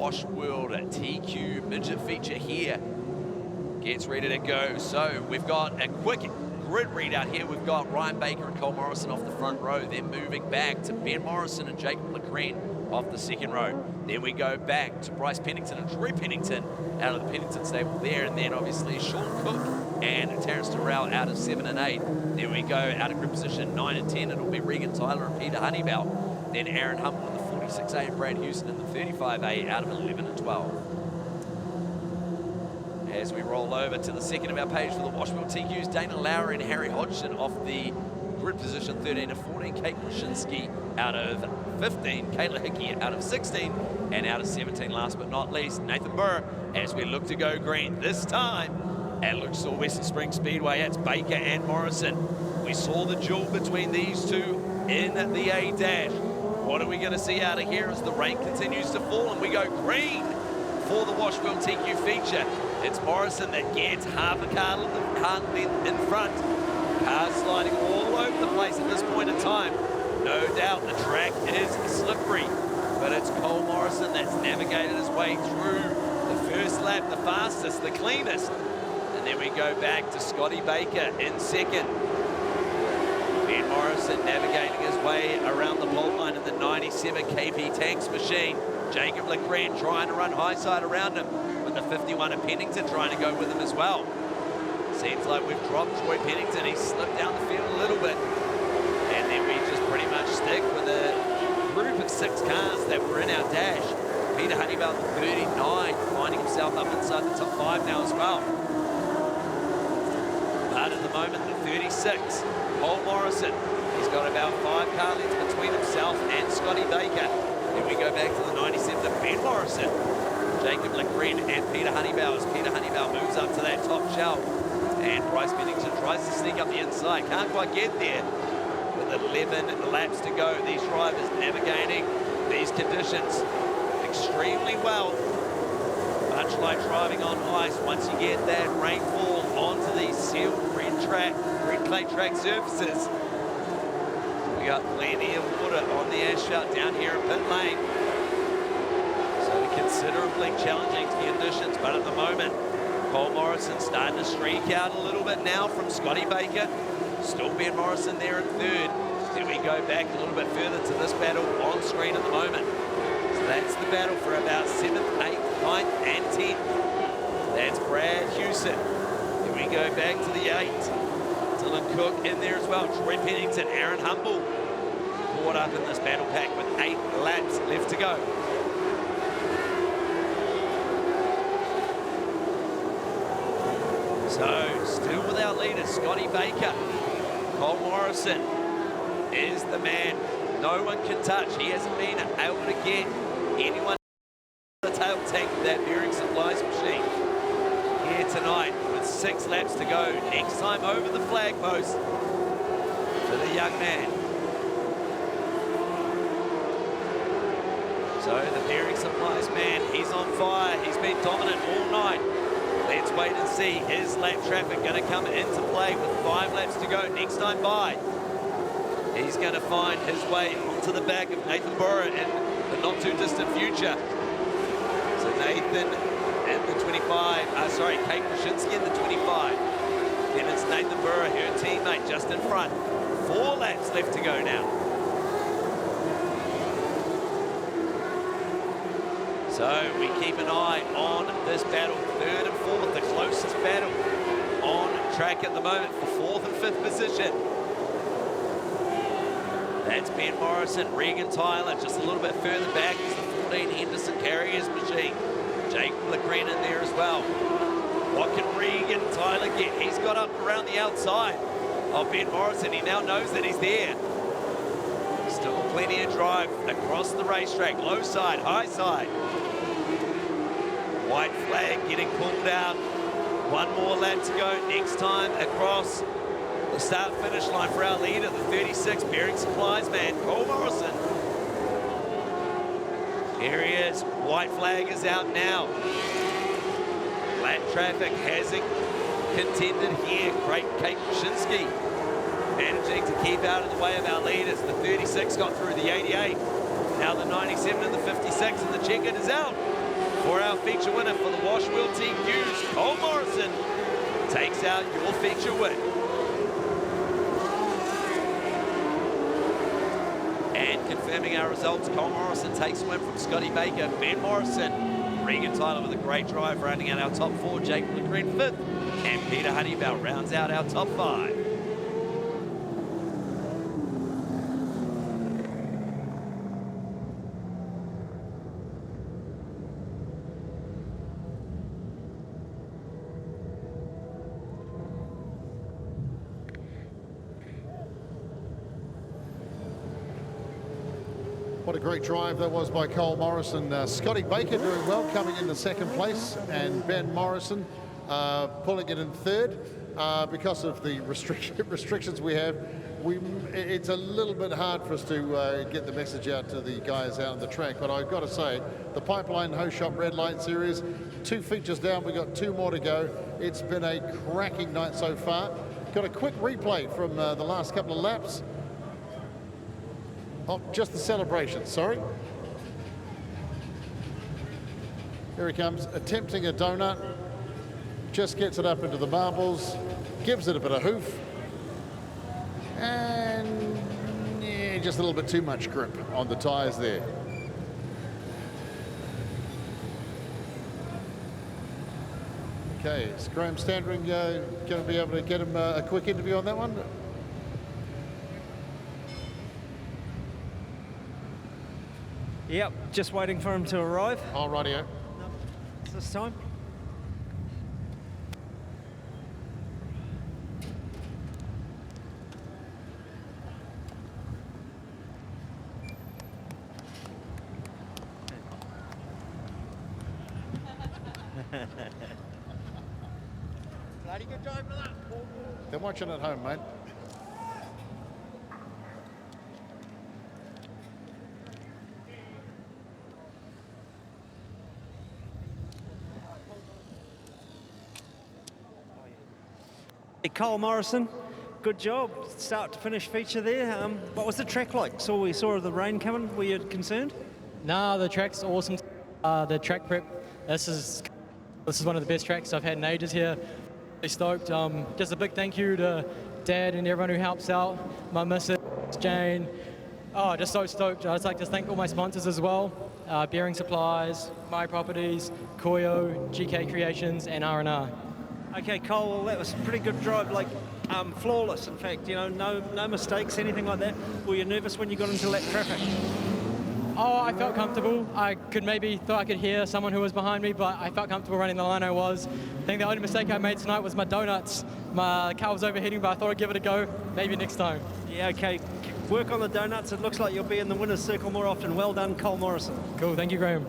Wash World TQ midget feature here gets ready to go. So we've got a quick grid readout here. We've got Ryan Baker and Cole Morrison off the front row. Then moving back to Ben Morrison and Jacob Lecreen off the second row. Then we go back to Bryce Pennington and Drew Pennington out of the Pennington stable there. And then obviously Sean Cook and Terrence Terrell out of 7 and 8. Then we go out of grid position 9 and 10. It'll be Regan Tyler and Peter Honeybell. Then Aaron Humble in the 46A and Brad Houston in the 35A out of 11 and 12. As we roll over to the second of our page for the Washville TQs, Dana Lowry and Harry Hodgson off the grid position 13 and 14. Kate Krasinski out of 15. Kayla Hickey out of 16. And out of 17, last but not least, Nathan Burr, as we look to go green this time at Luxor Western Springs Speedway. It's Baker and Morrison. We saw the duel between these two in the A-Dash. What are we going to see out of here as the rain continues to fall and we go green for the Washville TQ feature? It's Morrison that gets half a car length in front. Cars sliding all over the place at this point in time. No doubt the track is slippery, but it's Cole Morrison that's navigated his way through the first lap, the fastest, the cleanest. And then we go back to Scotty Baker in second. Ben Morrison navigating his way around the pole line in the 97 KP Tanks machine. Jacob Lecreen trying to run high side around him, with the 51 of Pennington trying to go with him as well. Seems like we've dropped Troy Pennington. He's slipped down the field a little bit. And then we just pretty much stick with a group of 6 cars that were in our dash. Peter Honeybell, the 39, finding himself up inside the top 5 now as well. But at the moment, the 36, Cole Morrison, he's got about 5 car lengths between himself and Scotty Baker. Then we go back to the 97 of Ben Morrison, Jacob Lecreen and Peter Honeybell, as Peter Honeybell moves up to that top shelf. And Bryce Pennington tries to sneak up the inside, can't quite get there. With 11 laps to go, these drivers navigating these conditions extremely well. Much like driving on ice, once you get that rainfall onto these sealed red clay track surfaces, we got plenty of water on the asphalt down here in pit lane. So considerably challenging conditions, but at the moment, Cole Morrison starting to streak out a little bit now from Scotty Baker. Still Ben Morrison there in third. Then we go back a little bit further to this battle on screen at the moment. So that's the battle for about 7th, 8th, 9th, and 10th. That's Brad Houston. Then we go back to the 8. Dylan Cook in there as well. Troy Pennington, Aaron Humble caught up in this battle pack with 8 laps left to go. So, still with our leader, Scotty Baker. Cole Morrison is the man no one can touch. He hasn't been able to get anyone the tail tank of that bearing supplies machine here tonight with 6 laps to go. Next time over the flag post for the young man. So the bearing supplies man, he's on fire. He's been dominant all night. Let's wait and see. Is lap traffic going to come into play with 5 laps to go next time by? He's going to find his way onto the back of Nathan Burr in the not too distant future. So Nathan in the 25, Kate Krasinski in the 25. Then it's Nathan Burr, her teammate, just in front. 4 laps left to go now. So we keep an eye on this battle, 3rd and 4th, the closest battle on track at the moment for 4th and 5th position. That's Ben Morrison, Regan Tyler, just a little bit further back is the 14 Henderson Carriers machine. Jacob Lecreen in there as well. What can Regan Tyler get? He's got up around the outside of Ben Morrison. He now knows that he's there. Still plenty of drive across the racetrack, low side, high side. White flag getting pulled out. 1 more lap to go. Next time across the start-finish line for our leader, the 36 bearing supplies man, Cole Morrison. Here he is. White flag is out now. Lap traffic hasn't contended here. Great Kate Krasinski managing to keep out of the way of our leaders. The 36 got through the 88. Now the 97 and the 56, and the checkered is out. For our feature winner for the Wash Wheel TQs, Cole Morrison takes out your feature win. And confirming our results, Cole Morrison takes a win from Scotty Baker, Ben Morrison, Regan Tyler with a great drive, rounding out our top 4, Jake Lindgren 5th, and Peter Honeybell rounds out our top 5. What a great drive that was by Cole Morrison. Scotty Baker doing well, coming into second place, and Ben Morrison pulling it in third. Because of the restrictions we have, it's a little bit hard for us to get the message out to the guys out on the track. But I've got to say, the Pipeline Hose Shop Red Light Series, 2 features down, we've got 2 more to go. It's been a cracking night so far. Got a quick replay from the last couple of laps. Oh, just the celebration, sorry. Here he comes, attempting a donut. Just gets it up into the marbles, gives it a bit of hoof. And yeah, just a little bit too much grip on the tyres there. Okay, is Graham Standring going to be able to get him a quick interview on that one? Yep, just waiting for him to arrive. Oh, rightio. It's this time. Bloody good drive for that. They're watching at home, mate. Cole Morrison, good job. Start to finish feature there. What was the track like? We saw the rain coming. Were you concerned? No, the track's awesome. The track prep, this is one of the best tracks I've had in ages here. Really stoked. Just a big thank you to Dad and everyone who helps out. My missus, Jane. Oh, just so stoked. I'd like to thank all my sponsors as well. Bearing Supplies, My Properties, Koyo, GK Creations, and R&R. Okay, Cole, well, that was a pretty good drive, like flawless, in fact, you know, no mistakes, anything like that. Were you nervous when you got into that traffic? Oh, I felt comfortable. I thought I could hear someone who was behind me, but I felt comfortable running the line I was. I think the only mistake I made tonight was my donuts. My car was overheating, but I thought I'd give it a go, maybe next time. Yeah, okay. Work on the donuts. It looks like you'll be in the winner's circle more often. Well done, Cole Morrison. Cool, thank you, Graham.